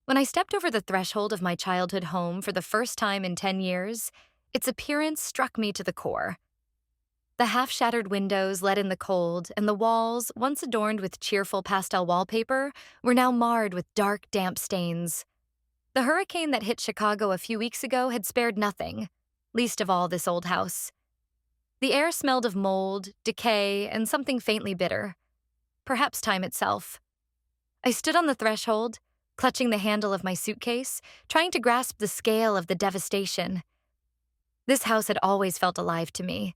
When I stepped over the threshold of my childhood home for the first time in 10 years, its appearance struck me to the core. The half-shattered windows let in the cold, and the walls, once adorned with cheerful pastel wallpaper, were now marred with dark, damp stains. The hurricane that hit Chicago a few weeks ago had spared nothing, least of all this old house. The air smelled of mold, decay, and something faintly bitter. Perhaps time itself. I stood on the threshold, clutching the handle of my suitcase, trying to grasp the scale of the devastation. This house had always felt alive to me.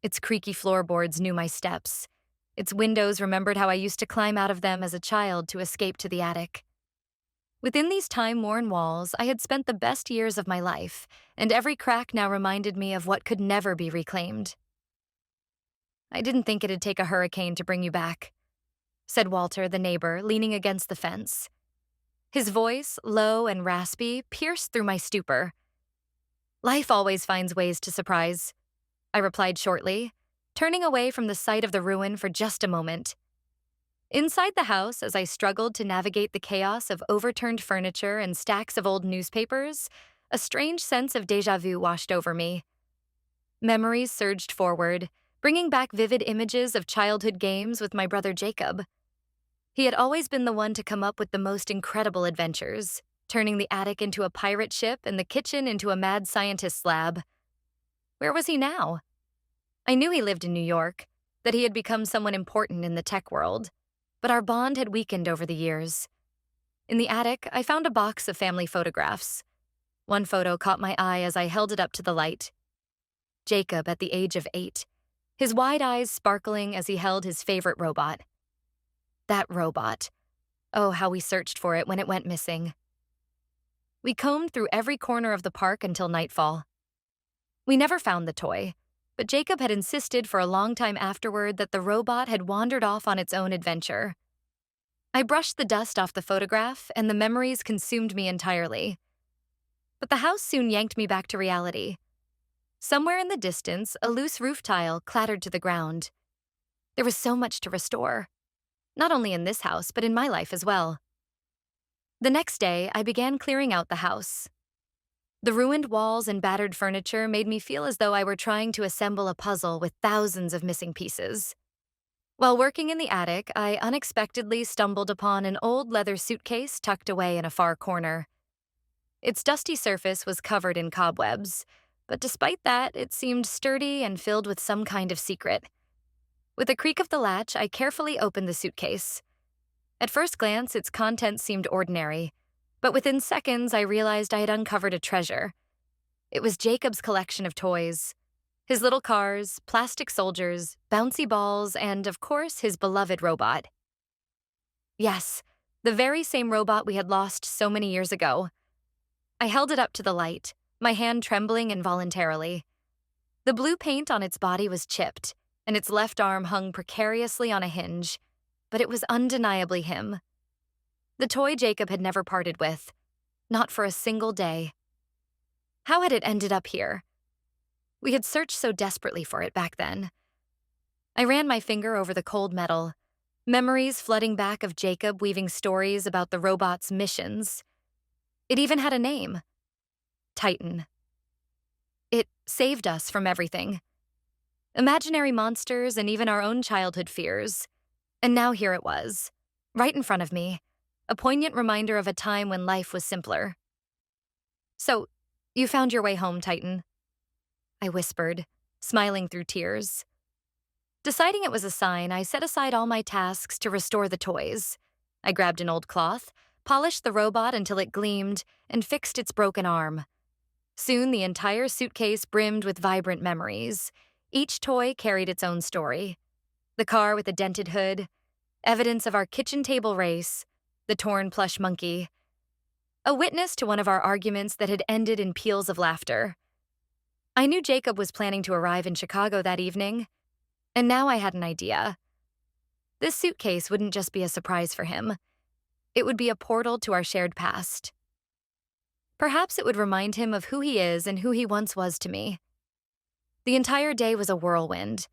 Its creaky floorboards knew my steps. Its windows remembered how I used to climb out of them as a child to escape to the attic. Within these time-worn walls, I had spent the best years of my life, and every crack now reminded me of what could never be reclaimed. "I didn't think it'd take a hurricane to bring you back," said Walter, the neighbor, leaning against the fence. His voice, low and raspy, pierced through my stupor. "Life always finds ways to surprise," I replied shortly, turning away from the sight of the ruin for just a moment. Inside the house, as I struggled to navigate the chaos of overturned furniture and stacks of old newspapers, a strange sense of déjà vu washed over me. Memories surged forward, bringing back vivid images of childhood games with my brother Jacob. He had always been the one to come up with the most incredible adventures, turning the attic into a pirate ship and the kitchen into a mad scientist's lab. Where was he now? I knew he lived in New York, that he had become someone important in the tech world, but our bond had weakened over the years. In the attic, I found a box of family photographs. One photo caught my eye as I held it up to the light. Jacob at the age of 8, his wide eyes sparkling as he held his favorite robot. That robot. Oh, how we searched for it when it went missing. We combed through every corner of the park until nightfall. We never found the toy, but Jacob had insisted for a long time afterward that the robot had wandered off on its own adventure. I brushed the dust off the photograph, and the memories consumed me entirely. But the house soon yanked me back to reality. Somewhere in the distance, a loose roof tile clattered to the ground. There was so much to restore, not only in this house, but in my life as well. The next day, I began clearing out the house. The ruined walls and battered furniture made me feel as though I were trying to assemble a puzzle with thousands of missing pieces. While working in the attic, I unexpectedly stumbled upon an old leather suitcase tucked away in a far corner. Its dusty surface was covered in cobwebs, but despite that, it seemed sturdy and filled with some kind of secret. With a creak of the latch, I carefully opened the suitcase. At first glance, its contents seemed ordinary, but within seconds, I realized I had uncovered a treasure. It was Jacob's collection of toys. His little cars, plastic soldiers, bouncy balls, and, of course, his beloved robot. Yes, the very same robot we had lost so many years ago. I held it up to the light, my hand trembling involuntarily. The blue paint on its body was chipped, and its left arm hung precariously on a hinge, but it was undeniably him. The toy Jacob had never parted with, not for a single day. How had it ended up here? We had searched so desperately for it back then. I ran my finger over the cold metal, memories flooding back of Jacob weaving stories about the robot's missions. It even had a name. Titan. It saved us from everything. Imaginary monsters and even our own childhood fears. And now here it was, right in front of me, a poignant reminder of a time when life was simpler. "So, you found your way home, Titan," I whispered, smiling through tears. Deciding it was a sign, I set aside all my tasks to restore the toys. I grabbed an old cloth, polished the robot until it gleamed, and fixed its broken arm. Soon the entire suitcase brimmed with vibrant memories. Each toy carried its own story. The car with the dented hood, evidence of our kitchen table race, the torn plush monkey, a witness to one of our arguments that had ended in peals of laughter. I knew Jacob was planning to arrive in Chicago that evening, and now I had an idea. This suitcase wouldn't just be a surprise for him. It would be a portal to our shared past. Perhaps it would remind him of who he is and who he once was to me. The entire day was a whirlwind.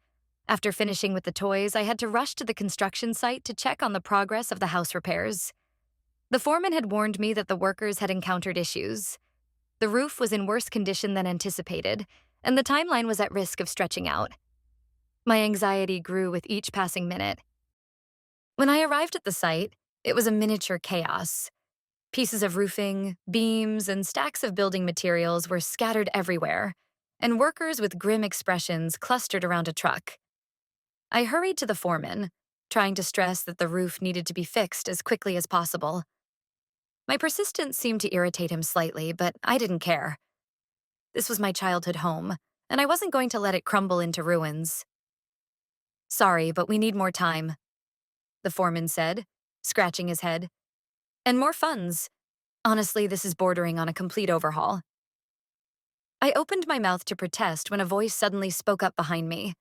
After finishing with the toys, I had to rush to the construction site to check on the progress of the house repairs. The foreman had warned me that the workers had encountered issues. The roof was in worse condition than anticipated, and the timeline was at risk of stretching out. My anxiety grew with each passing minute. When I arrived at the site, it was a miniature chaos. Pieces of roofing, beams, and stacks of building materials were scattered everywhere, and workers with grim expressions clustered around a truck. I hurried to the foreman, trying to stress that the roof needed to be fixed as quickly as possible. My persistence seemed to irritate him slightly, but I didn't care. This was my childhood home, and I wasn't going to let it crumble into ruins. "Sorry, but we need more time," the foreman said, scratching his head. "And more funds. Honestly, this is bordering on a complete overhaul." I opened my mouth to protest when a voice suddenly spoke up behind me.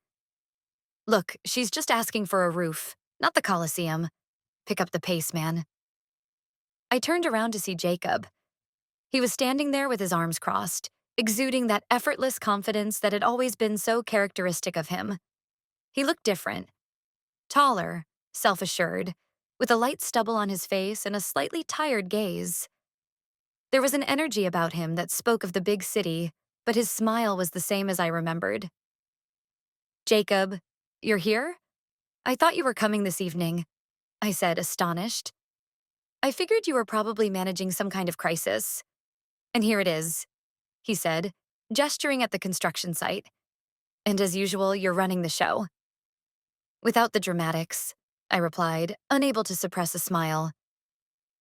"Look, she's just asking for a roof, not the Coliseum. Pick up the pace, man." I turned around to see Jacob. He was standing there with his arms crossed, exuding that effortless confidence that had always been so characteristic of him. He looked different. Taller, self-assured, with a light stubble on his face and a slightly tired gaze. There was an energy about him that spoke of the big city, but his smile was the same as I remembered. "Jacob, you're here? I thought you were coming this evening," I said, astonished. "I figured you were probably managing some kind of crisis. And here it is," he said, gesturing at the construction site. "And as usual, you're running the show." "Without the dramatics," I replied, unable to suppress a smile.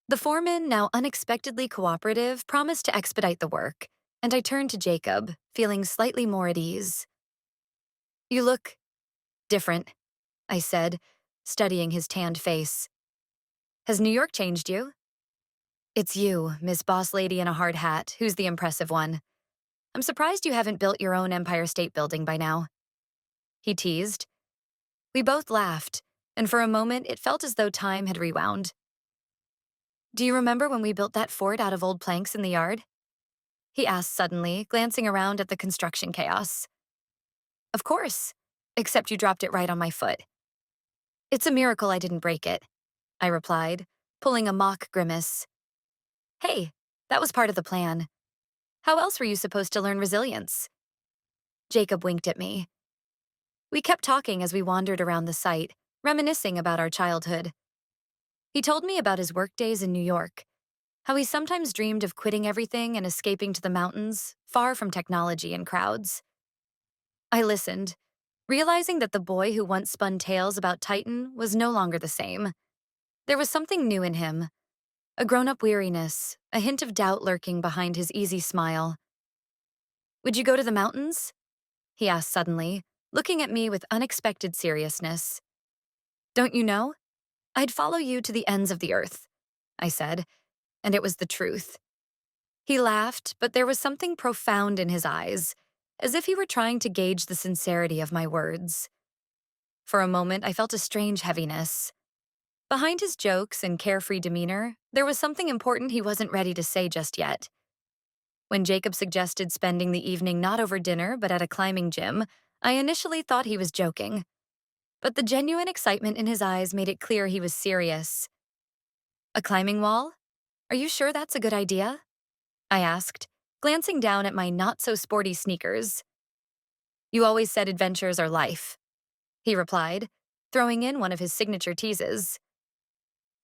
The foreman, now unexpectedly cooperative, promised to expedite the work, and I turned to Jacob, feeling slightly more at ease. "You look different," I said, studying his tanned face. "Has New York changed you?" "It's you, Miss Boss Lady in a hard hat, who's the impressive one. I'm surprised you haven't built your own Empire State Building by now," he teased. We both laughed, and for a moment it felt as though time had rewound. "Do you remember when we built that fort out of old planks in the yard?" he asked suddenly, glancing around at the construction chaos. "Of course, except you dropped it right on my foot." "It's a miracle I didn't break it," I replied, pulling a mock grimace. "Hey, that was part of the plan. How else were you supposed to learn resilience?" Jacob winked at me. We kept talking as we wandered around the site, reminiscing about our childhood. He told me about his workdays in New York, how he sometimes dreamed of quitting everything and escaping to the mountains, far from technology and crowds. I listened, realizing that the boy who once spun tales about Titan was no longer the same. There was something new in him, a grown-up weariness, a hint of doubt lurking behind his easy smile. "Would you go to the mountains?" he asked suddenly, looking at me with unexpected seriousness. "Don't you know? I'd follow you to the ends of the earth," I said, and it was the truth. He laughed, but there was something profound in his eyes, as if he were trying to gauge the sincerity of my words. For a moment, I felt a strange heaviness. Behind his jokes and carefree demeanor, there was something important he wasn't ready to say just yet. When Jacob suggested spending the evening not over dinner but at a climbing gym, I initially thought he was joking. But the genuine excitement in his eyes made it clear he was serious. "A climbing wall? Are you sure that's a good idea?" I asked, glancing down at my not-so-sporty sneakers. "You always said adventures are life," he replied, throwing in one of his signature teases.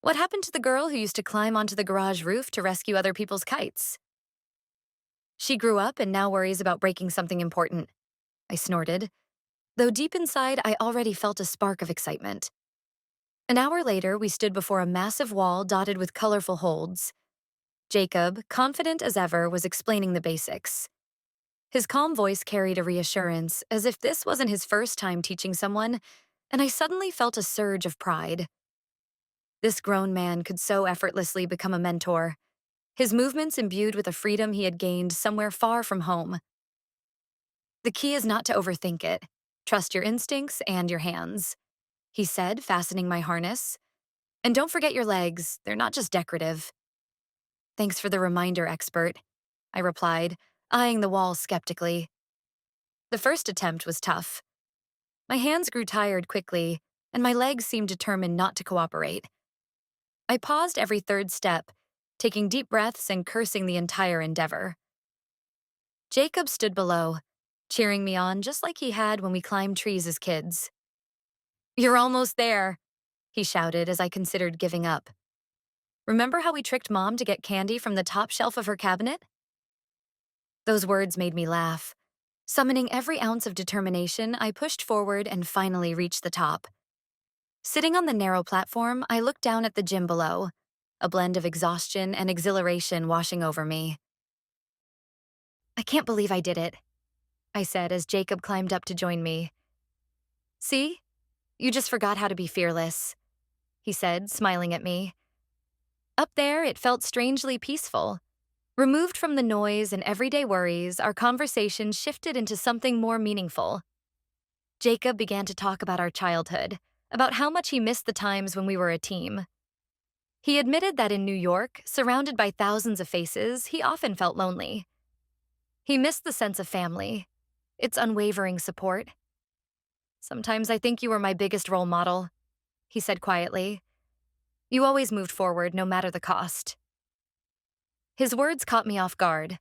"What happened to the girl who used to climb onto the garage roof to rescue other people's kites?" "She grew up and now worries about breaking something important," I snorted, though deep inside I already felt a spark of excitement. An hour later, we stood before a massive wall dotted with colorful holds. Jacob, confident as ever, was explaining the basics. His calm voice carried a reassurance, as if this wasn't his first time teaching someone, and I suddenly felt a surge of pride. This grown man could so effortlessly become a mentor, his movements imbued with a freedom he had gained somewhere far from home. "The key is not to overthink it. Trust your instincts and your hands," he said, fastening my harness. "And don't forget your legs, they're not just decorative." "Thanks for the reminder, expert," I replied, eyeing the wall skeptically. The first attempt was tough. My hands grew tired quickly, and my legs seemed determined not to cooperate. I paused every third step, taking deep breaths and cursing the entire endeavor. Jacob stood below, cheering me on just like he had when we climbed trees as kids. "You're almost there," he shouted as I considered giving up. "Remember how we tricked Mom to get candy from the top shelf of her cabinet?" Those words made me laugh. Summoning every ounce of determination, I pushed forward and finally reached the top. Sitting on the narrow platform, I looked down at the gym below, a blend of exhaustion and exhilaration washing over me. "I can't believe I did it," I said as Jacob climbed up to join me. "See? You just forgot how to be fearless," he said, smiling at me. Up there, it felt strangely peaceful. Removed from the noise and everyday worries, our conversation shifted into something more meaningful. Jacob began to talk about our childhood, about how much he missed the times when we were a team. He admitted that in New York, surrounded by thousands of faces, he often felt lonely. He missed the sense of family, its unwavering support. "Sometimes I think you were my biggest role model," he said quietly. "You always moved forward, no matter the cost." His words caught me off guard.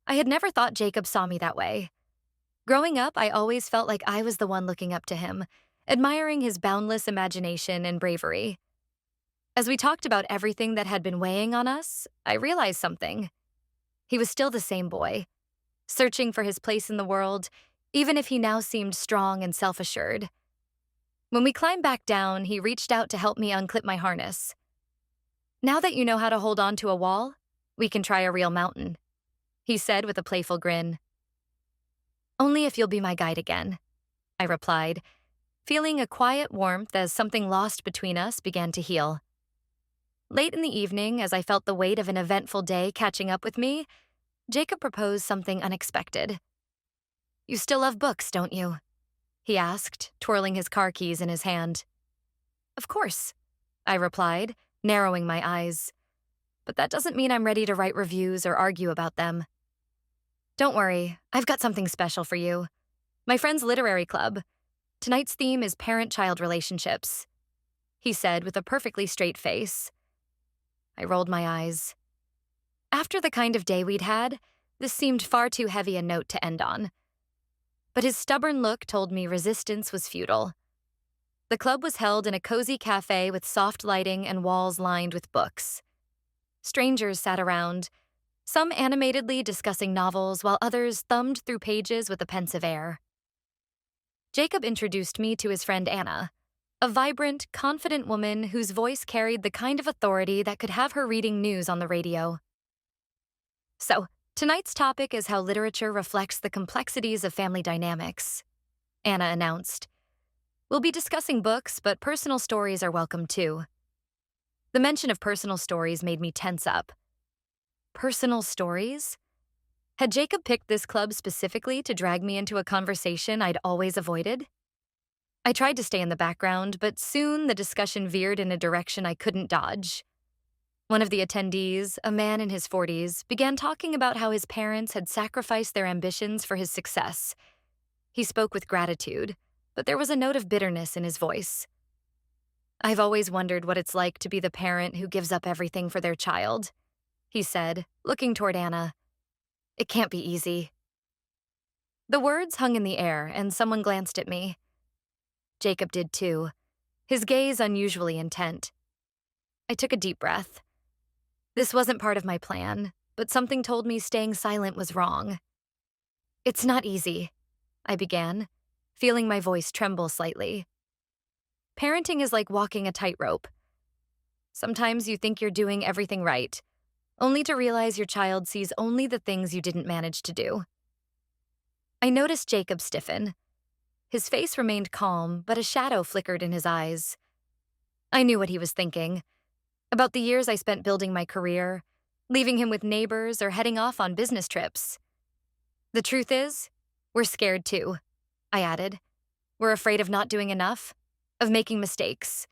I had never thought Jacob saw me that way. Growing up, I always felt like I was the one looking up to him, admiring his boundless imagination and bravery. As we talked about everything that had been weighing on us, I realized something. He was still the same boy, searching for his place in the world, even if he now seemed strong and self-assured. When we climbed back down, he reached out to help me unclip my harness. "Now that you know how to hold on to a wall, we can try a real mountain," he said with a playful grin. "Only if you'll be my guide again," I replied, feeling a quiet warmth as something lost between us began to heal. Late in the evening, as I felt the weight of an eventful day catching up with me, Jacob proposed something unexpected. "You still love books, don't you?" he asked, twirling his car keys in his hand. "Of course," I replied, narrowing my eyes. "But that doesn't mean I'm ready to write reviews or argue about them." "Don't worry, I've got something special for you. My friend's literary club. Tonight's theme is parent-child relationships," he said with a perfectly straight face. I rolled my eyes. After the kind of day we'd had, this seemed far too heavy a note to end on. But his stubborn look told me resistance was futile. The club was held in a cozy cafe with soft lighting and walls lined with books. Strangers sat around, some animatedly discussing novels while others thumbed through pages with a pensive air. Jacob introduced me to his friend Anna, a vibrant, confident woman whose voice carried the kind of authority that could have her reading news on the radio. "So, tonight's topic is how literature reflects the complexities of family dynamics," Anna announced. "We'll be discussing books, but personal stories are welcome too." The mention of personal stories made me tense up. Personal stories? Had Jacob picked this club specifically to drag me into a conversation I'd always avoided? I tried to stay in the background, but soon the discussion veered in a direction I couldn't dodge. One of the attendees, a man in his 40s, began talking about how his parents had sacrificed their ambitions for his success. He spoke with gratitude, but there was a note of bitterness in his voice. "I've always wondered what it's like to be the parent who gives up everything for their child," he said, looking toward Anna. "It can't be easy." The words hung in the air, and someone glanced at me. Jacob did too, his gaze unusually intent. I took a deep breath. This wasn't part of my plan, but something told me staying silent was wrong. "It's not easy," I began, feeling my voice tremble slightly. "Parenting is like walking a tightrope. Sometimes you think you're doing everything right, only to realize your child sees only the things you didn't manage to do." I noticed Jacob stiffen. His face remained calm, but a shadow flickered in his eyes. I knew what he was thinking. About the years I spent building my career, leaving him with neighbors or heading off on business trips. "The truth is, we're scared too," I added. "We're afraid of not doing enough, of making mistakes.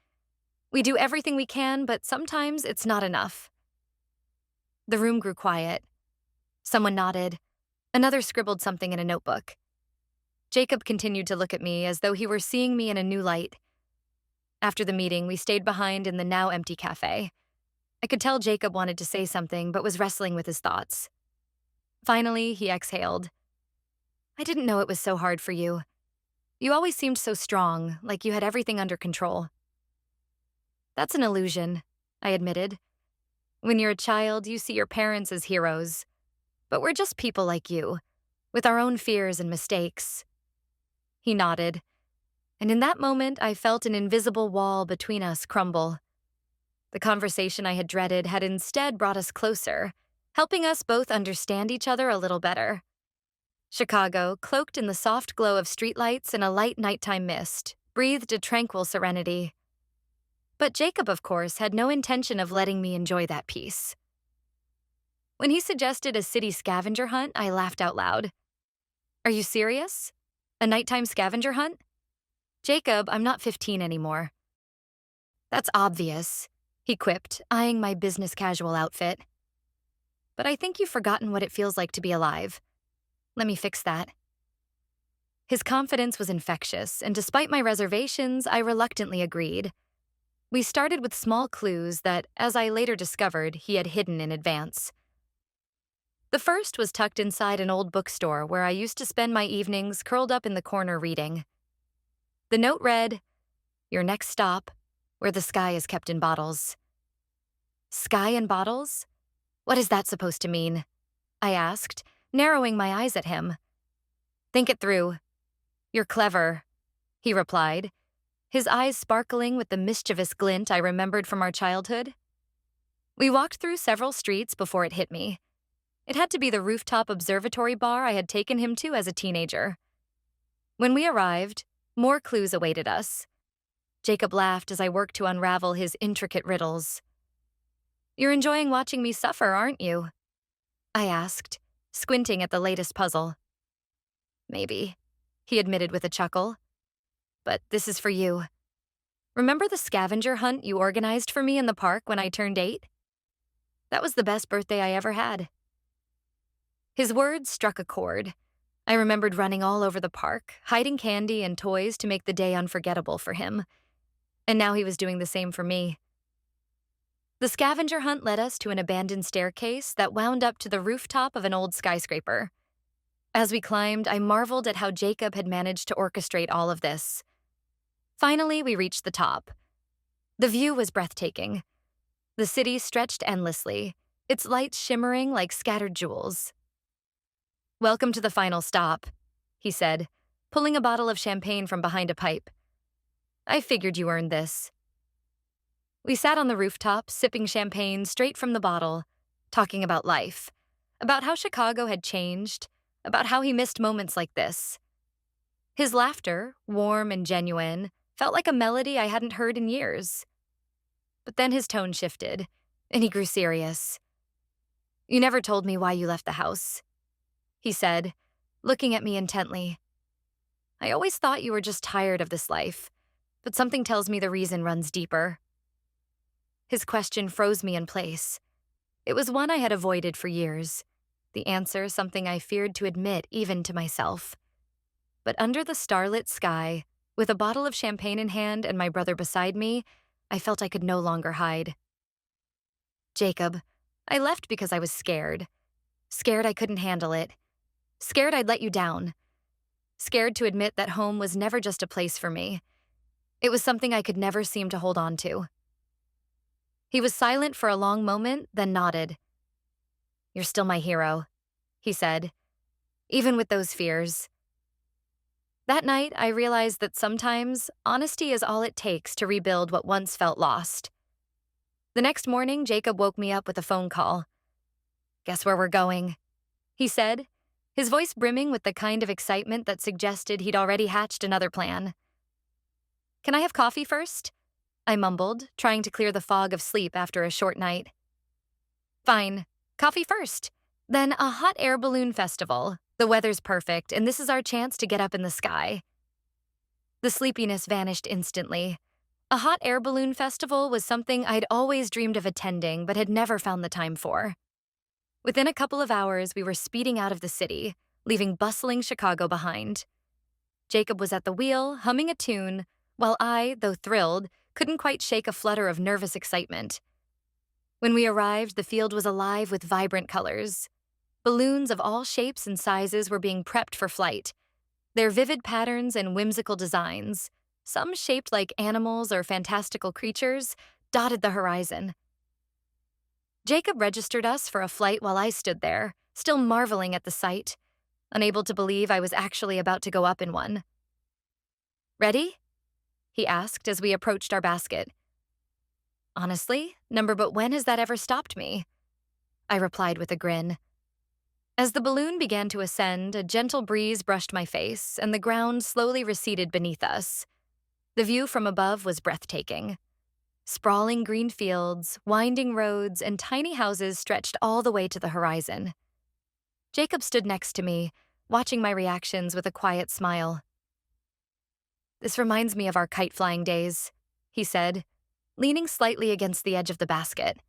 We do everything we can, but sometimes it's not enough." The room grew quiet. Someone nodded. Another scribbled something in a notebook. Jacob continued to look at me as though he were seeing me in a new light. After the meeting, we stayed behind in the now empty cafe. I could tell Jacob wanted to say something but was wrestling with his thoughts. Finally, he exhaled. I didn't know it was so hard for you. You always seemed so strong, like you had everything under control. That's an illusion, I admitted. When you're a child, you see your parents as heroes. But we're just people like you, with our own fears and mistakes. He nodded, and in that moment, I felt an invisible wall between us crumble. The conversation I had dreaded had instead brought us closer, helping us both understand each other a little better. Chicago, cloaked in the soft glow of streetlights and a light nighttime mist, breathed a tranquil serenity. But Jacob, of course, had no intention of letting me enjoy that peace. When he suggested a city scavenger hunt, I laughed out loud. Are you serious? A nighttime scavenger hunt? Jacob, I'm not 15 anymore. That's obvious, he quipped, eyeing my business casual outfit. But I think you've forgotten what it feels like to be alive. Let me fix that. His confidence was infectious, and despite my reservations, I reluctantly agreed. We started with small clues that, as I later discovered, he had hidden in advance. The first was tucked inside an old bookstore where I used to spend my evenings curled up in the corner reading. The note read, "Your next stop, where the sky is kept in bottles." Sky in bottles? What is that supposed to mean? I asked, narrowing my eyes at him. Think it through. You're clever, he replied, his eyes sparkling with the mischievous glint I remembered from our childhood. We walked through several streets before it hit me. It had to be the rooftop observatory bar I had taken him to as a teenager. When we arrived, more clues awaited us. Jacob laughed as I worked to unravel his intricate riddles. You're enjoying watching me suffer, aren't you? I asked, squinting at the latest puzzle. Maybe, he admitted with a chuckle. But this is for you. Remember the scavenger hunt you organized for me in the park when I turned 8? That was the best birthday I ever had. His words struck a chord. I remembered running all over the park, hiding candy and toys to make the day unforgettable for him. And now he was doing the same for me. The scavenger hunt led us to an abandoned staircase that wound up to the rooftop of an old skyscraper. As we climbed, I marveled at how Jacob had managed to orchestrate all of this. Finally, we reached the top. The view was breathtaking. The city stretched endlessly, its lights shimmering like scattered jewels. Welcome to the final stop, he said, pulling a bottle of champagne from behind a pipe. I figured you earned this. We sat on the rooftop, sipping champagne straight from the bottle, talking about life, about how Chicago had changed, about how he missed moments like this. His laughter, warm and genuine, felt like a melody I hadn't heard in years. But then his tone shifted, and he grew serious. You never told me why you left the house, he said, looking at me intently. I always thought you were just tired of this life, but something tells me the reason runs deeper. His question froze me in place. It was one I had avoided for years. The answer something I feared to admit even to myself. But under the starlit sky, with a bottle of champagne in hand and my brother beside me, I felt I could no longer hide. Jacob, I left because I was scared. Scared I couldn't handle it. Scared I'd let you down. Scared to admit that home was never just a place for me. It was something I could never seem to hold on to. He was silent for a long moment, then nodded. You're still my hero, he said, even with those fears. That night, I realized that sometimes honesty is all it takes to rebuild what once felt lost. The next morning, Jacob woke me up with a phone call. Guess where we're going, he said, his voice brimming with the kind of excitement that suggested he'd already hatched another plan. Can I have coffee first? I mumbled, trying to clear the fog of sleep after a short night. Fine, coffee first. Then a hot air balloon festival. The weather's perfect, and this is our chance to get up in the sky. The sleepiness vanished instantly. A hot air balloon festival was something I'd always dreamed of attending but had never found the time for. Within a couple of hours, we were speeding out of the city, leaving bustling Chicago behind. Jacob was at the wheel, humming a tune, while I, though thrilled, couldn't quite shake a flutter of nervous excitement. When we arrived, the field was alive with vibrant colors. Balloons of all shapes and sizes were being prepped for flight. Their vivid patterns and whimsical designs, some shaped like animals or fantastical creatures, dotted the horizon. Jacob registered us for a flight while I stood there, still marveling at the sight, unable to believe I was actually about to go up in one. "Ready?" he asked as we approached our basket. "Honestly, but when has that ever stopped me?" I replied with a grin. As the balloon began to ascend, a gentle breeze brushed my face, and the ground slowly receded beneath us. The view from above was breathtaking. Sprawling green fields, winding roads, and tiny houses stretched all the way to the horizon. Jacob stood next to me, watching my reactions with a quiet smile. "This reminds me of our kite-flying days," he said, leaning slightly against the edge of the basket.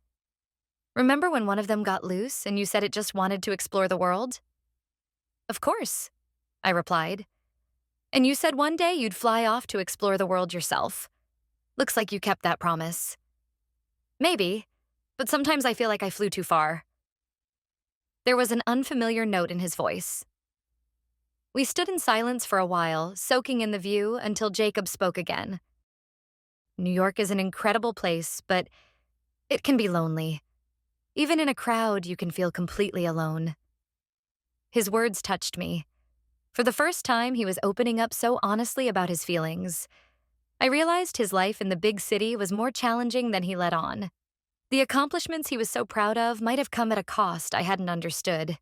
"Remember when one of them got loose and you said it just wanted to explore the world?" "Of course," I replied. "And you said one day you'd fly off to explore the world yourself. Looks like you kept that promise." "Maybe, but sometimes I feel like I flew too far." There was an unfamiliar note in his voice. We stood in silence for a while, soaking in the view until Jacob spoke again. "New York is an incredible place, but it can be lonely. Even in a crowd, you can feel completely alone." His words touched me. For the first time, he was opening up so honestly about his feelings. I realized his life in the big city was more challenging than he let on. The accomplishments he was so proud of might have come at a cost I hadn't understood.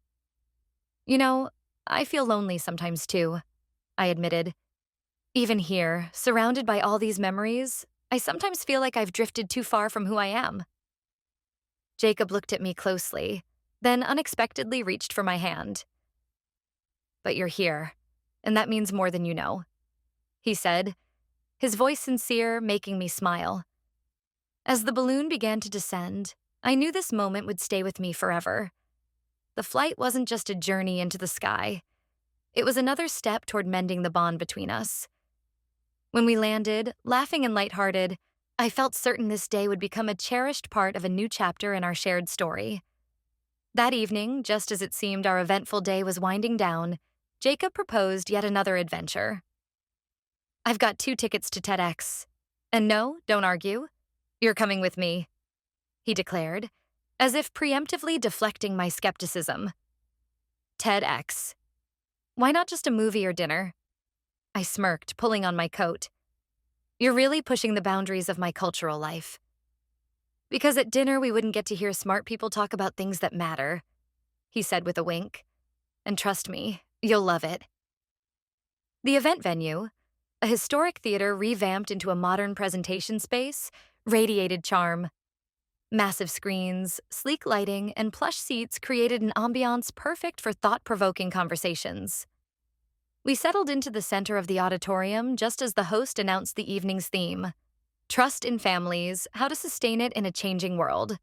"You know, I feel lonely sometimes too," I admitted. "Even here, surrounded by all these memories, I sometimes feel like I've drifted too far from who I am." Jacob looked at me closely, then unexpectedly reached for my hand. "But you're here, and that means more than you know," he said, his voice sincere, making me smile. As the balloon began to descend, I knew this moment would stay with me forever. The flight wasn't just a journey into the sky. It was another step toward mending the bond between us. When we landed, laughing and lighthearted, I felt certain this day would become a cherished part of a new chapter in our shared story. That evening, just as it seemed our eventful day was winding down, Jacob proposed yet another adventure. "I've got 2 tickets to TEDx. And no, don't argue. You're coming with me," he declared, as if preemptively deflecting my skepticism. TEDx. Why not just a movie or dinner? I smirked, pulling on my coat. "You're really pushing the boundaries of my cultural life." "Because at dinner we wouldn't get to hear smart people talk about things that matter," he said with a wink. "And trust me, you'll love it." The event venue, a historic theater revamped into a modern presentation space, radiated charm. Massive screens, sleek lighting, and plush seats created an ambiance perfect for thought-provoking conversations. We settled into the center of the auditorium just as the host announced the evening's theme: Trust in Families, How to Sustain It in a Changing World.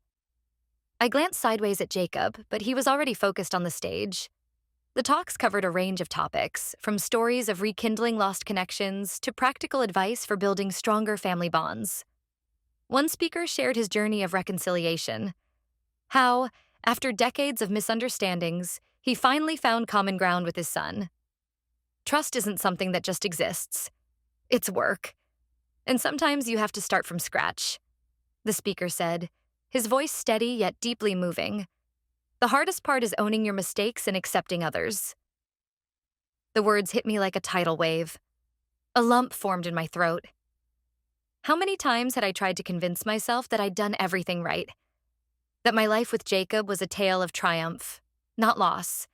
I glanced sideways at Jacob, but he was already focused on the stage. The talks covered a range of topics, from stories of rekindling lost connections to practical advice for building stronger family bonds. One speaker shared his journey of reconciliation, how, after decades of misunderstandings, he finally found common ground with his son. Trust isn't something that just exists. It's work. And sometimes you have to start from scratch, the speaker said, his voice steady yet deeply moving. The hardest part is owning your mistakes and accepting others. The words hit me like a tidal wave. A lump formed in my throat. How many times had I tried to convince myself that I'd done everything right? That my life with Jacob was a tale of triumph, not loss.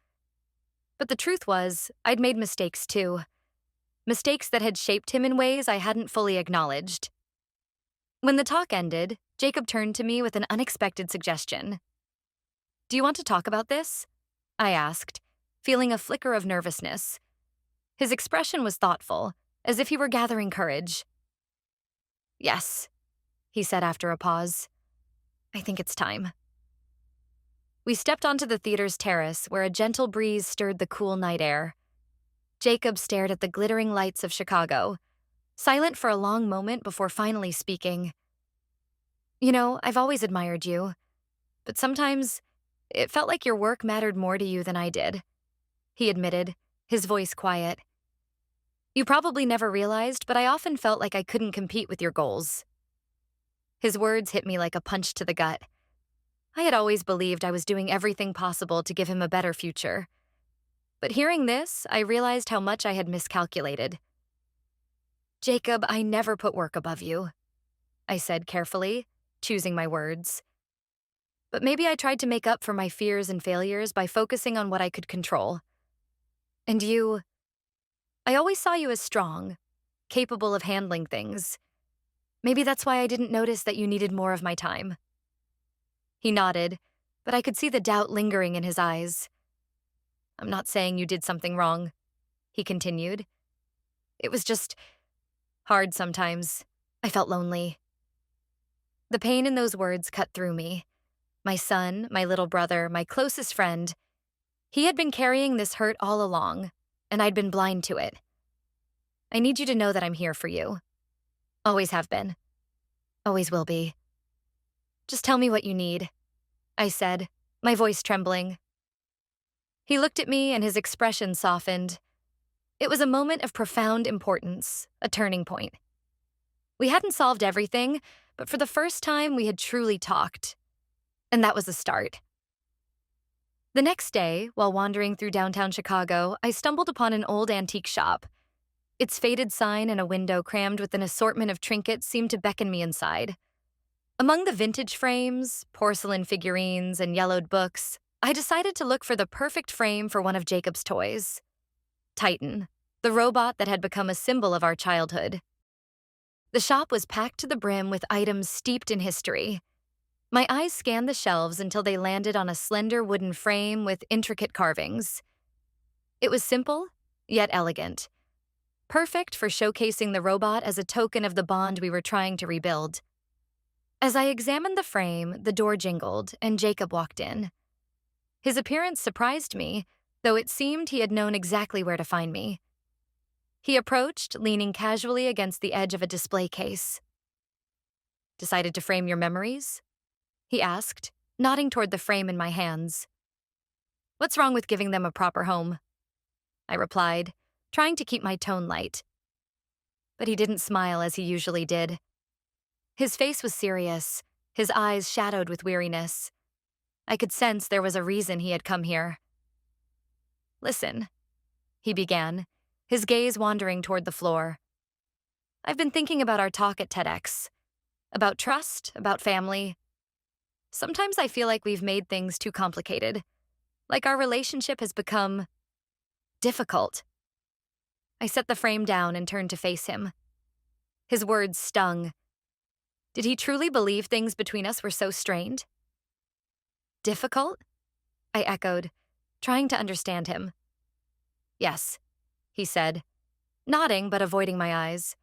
But the truth was, I'd made mistakes too. Mistakes that had shaped him in ways I hadn't fully acknowledged. When the talk ended, Jacob turned to me with an unexpected suggestion. "Do you want to talk about this?" I asked, feeling a flicker of nervousness. His expression was thoughtful, as if he were gathering courage. "Yes," he said after a pause. "I think it's time." We stepped onto the theater's terrace where a gentle breeze stirred the cool night air. Jacob stared at the glittering lights of Chicago, silent for a long moment before finally speaking. "You know, I've always admired you. But sometimes it felt like your work mattered more to you than I did, he admitted, his voice quiet. You probably never realized, but I often felt like I couldn't compete with your goals. His words hit me like a punch to the gut. I had always believed I was doing everything possible to give him a better future. But hearing this, I realized how much I had miscalculated. Jacob, I never put work above you, I said carefully, choosing my words. But maybe I tried to make up for my fears and failures by focusing on what I could control. And I always saw you as strong, capable of handling things. Maybe that's why I didn't notice that you needed more of my time. He nodded, but I could see the doubt lingering in his eyes. I'm not saying you did something wrong, he continued. It was just hard sometimes. I felt lonely. The pain in those words cut through me. My son, my little brother, my closest friend, he had been carrying this hurt all along, and I'd been blind to it. I need you to know that I'm here for you. Always have been. Always will be. Just tell me what you need, I said, my voice trembling. He looked at me and his expression softened. It was a moment of profound importance, a turning point. We hadn't solved everything, but for the first time we had truly talked. And that was a start. The next day, while wandering through downtown Chicago, I stumbled upon an old antique shop. Its faded sign and a window crammed with an assortment of trinkets seemed to beckon me inside. Among the vintage frames, porcelain figurines, and yellowed books, I decided to look for the perfect frame for one of Jacob's toys. Titan, the robot that had become a symbol of our childhood. The shop was packed to the brim with items steeped in history. My eyes scanned the shelves until they landed on a slender wooden frame with intricate carvings. It was simple, yet elegant. Perfect for showcasing the robot as a token of the bond we were trying to rebuild. As I examined the frame, the door jingled, and Jacob walked in. His appearance surprised me, though it seemed he had known exactly where to find me. He approached, leaning casually against the edge of a display case. Decided to frame your memories? He asked, nodding toward the frame in my hands. What's wrong with giving them a proper home? I replied, trying to keep my tone light. But he didn't smile as he usually did. His face was serious, his eyes shadowed with weariness. I could sense there was a reason he had come here. Listen, he began, his gaze wandering toward the floor. I've been thinking about our talk at TEDx. About trust, about family. Sometimes I feel like we've made things too complicated. Like our relationship has become difficult. I set the frame down and turned to face him. His words stung. Did he truly believe things between us were so strained? Difficult? I echoed, trying to understand him. Yes, he said, nodding but avoiding my eyes.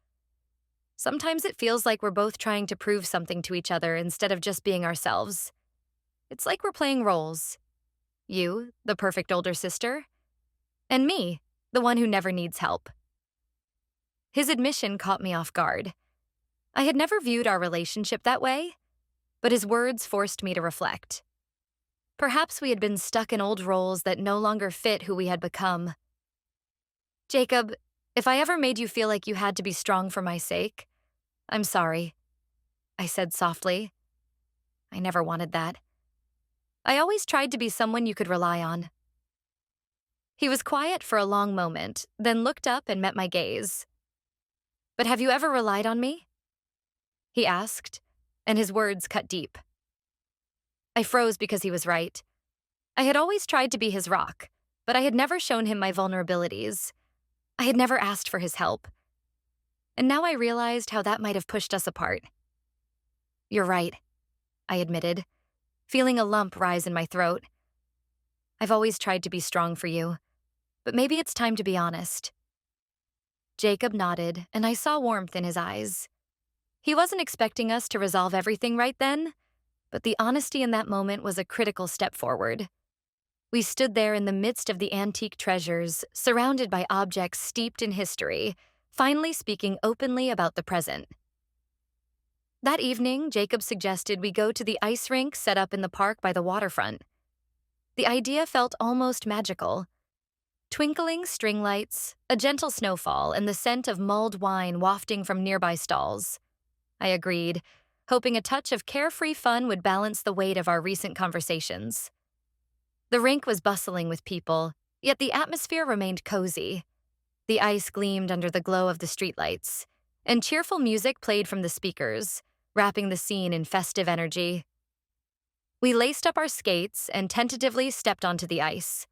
Sometimes it feels like we're both trying to prove something to each other instead of just being ourselves. It's like we're playing roles. You, the perfect older sister, and me, the one who never needs help. His admission caught me off guard. I had never viewed our relationship that way, but his words forced me to reflect. Perhaps we had been stuck in old roles that no longer fit who we had become. Jacob, if I ever made you feel like you had to be strong for my sake, I'm sorry, I said softly. I never wanted that. I always tried to be someone you could rely on. He was quiet for a long moment, then looked up and met my gaze. But have you ever relied on me? He asked, and his words cut deep. I froze because he was right. I had always tried to be his rock, but I had never shown him my vulnerabilities. I had never asked for his help. And now I realized how that might have pushed us apart. You're right, I admitted, feeling a lump rise in my throat. I've always tried to be strong for you, but maybe it's time to be honest. Jacob nodded, and I saw warmth in his eyes. He wasn't expecting us to resolve everything right then, but the honesty in that moment was a critical step forward. We stood there in the midst of the antique treasures, surrounded by objects steeped in history, finally speaking openly about the present. That evening, Jacob suggested we go to the ice rink set up in the park by the waterfront. The idea felt almost magical. Twinkling string lights, a gentle snowfall, and the scent of mulled wine wafting from nearby stalls. I agreed, hoping a touch of carefree fun would balance the weight of our recent conversations. The rink was bustling with people, yet the atmosphere remained cozy. The ice gleamed under the glow of the streetlights, and cheerful music played from the speakers, wrapping the scene in festive energy. We laced up our skates and tentatively stepped onto the ice.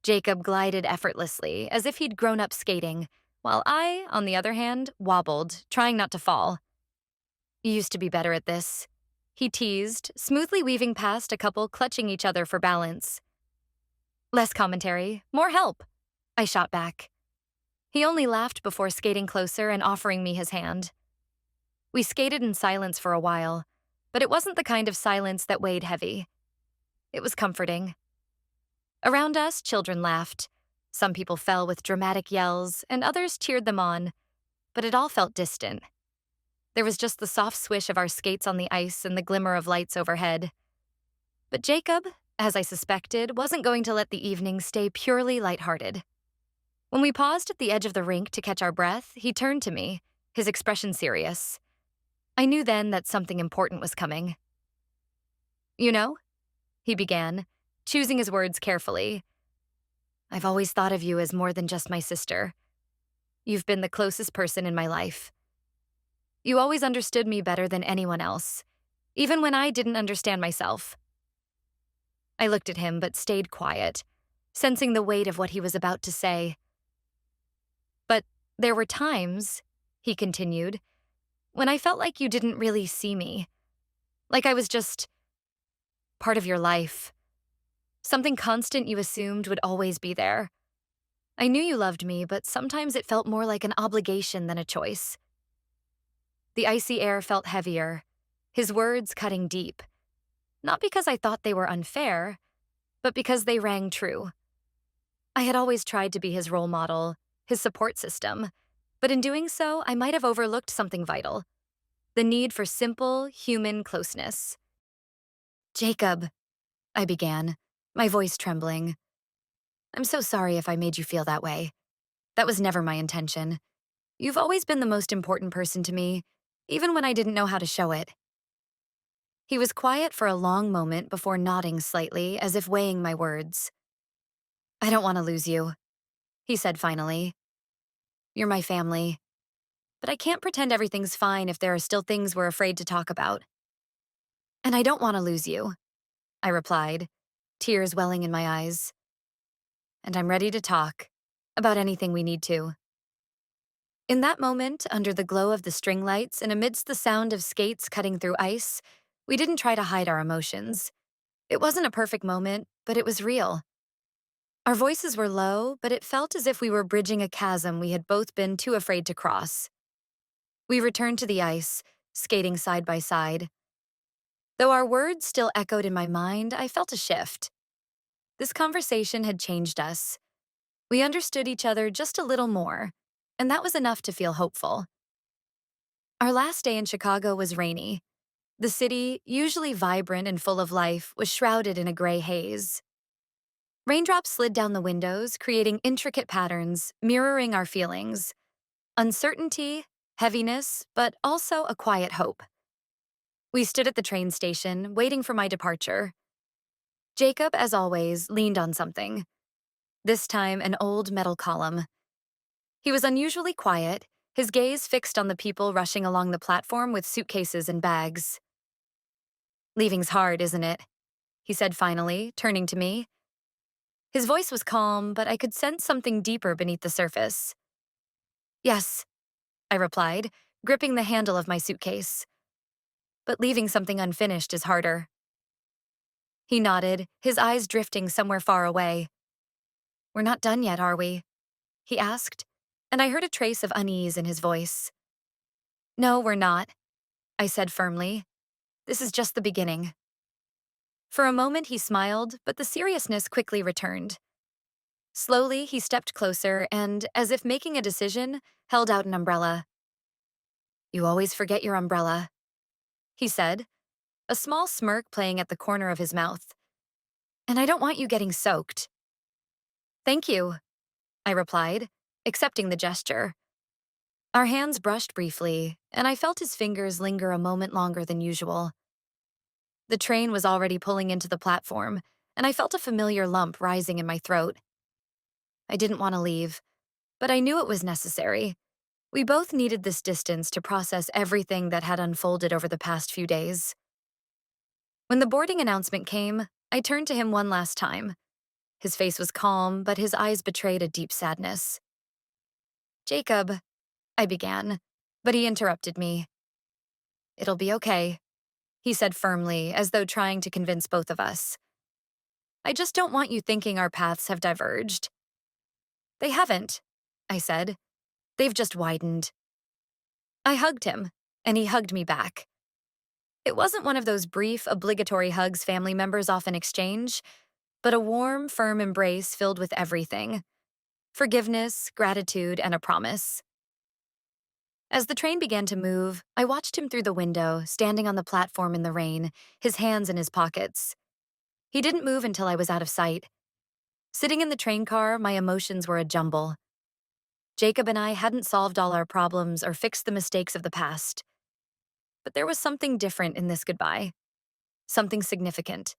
Jacob glided effortlessly, as if he'd grown up skating, while I, on the other hand, wobbled, trying not to fall. "You used to be better at this," he teased, smoothly weaving past a couple clutching each other for balance. "Less commentary, more help," I shot back. He only laughed before skating closer and offering me his hand. We skated in silence for a while, but it wasn't the kind of silence that weighed heavy. It was comforting. Around us, children laughed. Some people fell with dramatic yells, and others cheered them on, but it all felt distant. There was just the soft swish of our skates on the ice and the glimmer of lights overhead. But Jacob, as I suspected, wasn't going to let the evening stay purely lighthearted. When we paused at the edge of the rink to catch our breath, he turned to me, his expression serious. I knew then that something important was coming. "You know," he began, choosing his words carefully, "I've always thought of you as more than just my sister. You've been the closest person in my life. You always understood me better than anyone else, even when I didn't understand myself." I looked at him but stayed quiet, sensing the weight of what he was about to say. "But there were times," he continued, "when I felt like you didn't really see me. Like I was just part of your life. Something constant you assumed would always be there. I knew you loved me, but sometimes it felt more like an obligation than a choice." The icy air felt heavier, his words cutting deep. Not because I thought they were unfair, but because they rang true. I had always tried to be his role model, his support system, but in doing so, I might have overlooked something vital: the need for simple, human closeness. "Jacob," I began, my voice trembling. "I'm so sorry if I made you feel that way. That was never my intention. You've always been the most important person to me, even when I didn't know how to show it." He was quiet for a long moment before nodding slightly, as if weighing my words. "I don't want to lose you," he said finally. "You're my family. But I can't pretend everything's fine if there are still things we're afraid to talk about." "And I don't want to lose you," I replied, tears welling in my eyes. "And I'm ready to talk about anything we need to." In that moment, under the glow of the string lights and amidst the sound of skates cutting through ice, we didn't try to hide our emotions. It wasn't a perfect moment, but it was real. Our voices were low, but it felt as if we were bridging a chasm we had both been too afraid to cross. We returned to the ice, skating side by side. Though our words still echoed in my mind, I felt a shift. This conversation had changed us. We understood each other just a little more, and that was enough to feel hopeful. Our last day in Chicago was rainy. The city, usually vibrant and full of life, was shrouded in a gray haze. Raindrops slid down the windows, creating intricate patterns, mirroring our feelings: uncertainty, heaviness, but also a quiet hope. We stood at the train station, waiting for my departure. Jacob, as always, leaned on something. This time, an old metal column. He was unusually quiet, his gaze fixed on the people rushing along the platform with suitcases and bags. "Leaving's hard, isn't it?" he said finally, turning to me. His voice was calm, but I could sense something deeper beneath the surface. "Yes," I replied, gripping the handle of my suitcase. "But leaving something unfinished is harder." He nodded, his eyes drifting somewhere far away. "We're not done yet, are we?" he asked, and I heard a trace of unease in his voice. "No, we're not," I said firmly. "This is just the beginning." For a moment he smiled, but the seriousness quickly returned. Slowly, he stepped closer and, as if making a decision, held out an umbrella. "You always forget your umbrella," he said, a small smirk playing at the corner of his mouth. And I don't want you getting soaked. Thank you, I replied, accepting the gesture. Our hands brushed briefly, and I felt his fingers linger a moment longer than usual. The train was already pulling into the platform, and I felt a familiar lump rising in my throat. I didn't want to leave, but I knew it was necessary. We both needed this distance to process everything that had unfolded over the past few days. When the boarding announcement came, I turned to him one last time. His face was calm, but his eyes betrayed a deep sadness. Jacob, I began, but he interrupted me. It'll be okay, he said firmly, as though trying to convince both of us. I just don't want you thinking our paths have diverged. They haven't, I said. They've just widened. I hugged him, and he hugged me back. It wasn't one of those brief, obligatory hugs family members often exchange, but a warm, firm embrace filled with everything: forgiveness, gratitude, and a promise. As the train began to move, I watched him through the window, standing on the platform in the rain, his hands in his pockets. He didn't move until I was out of sight. Sitting in the train car, my emotions were a jumble. Jacob and I hadn't solved all our problems or fixed the mistakes of the past. But there was something different in this goodbye. Something significant.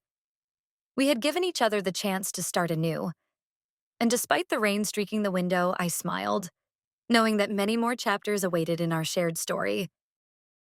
We had given each other the chance to start anew. And despite the rain streaking the window, I smiled, knowing that many more chapters awaited in our shared story.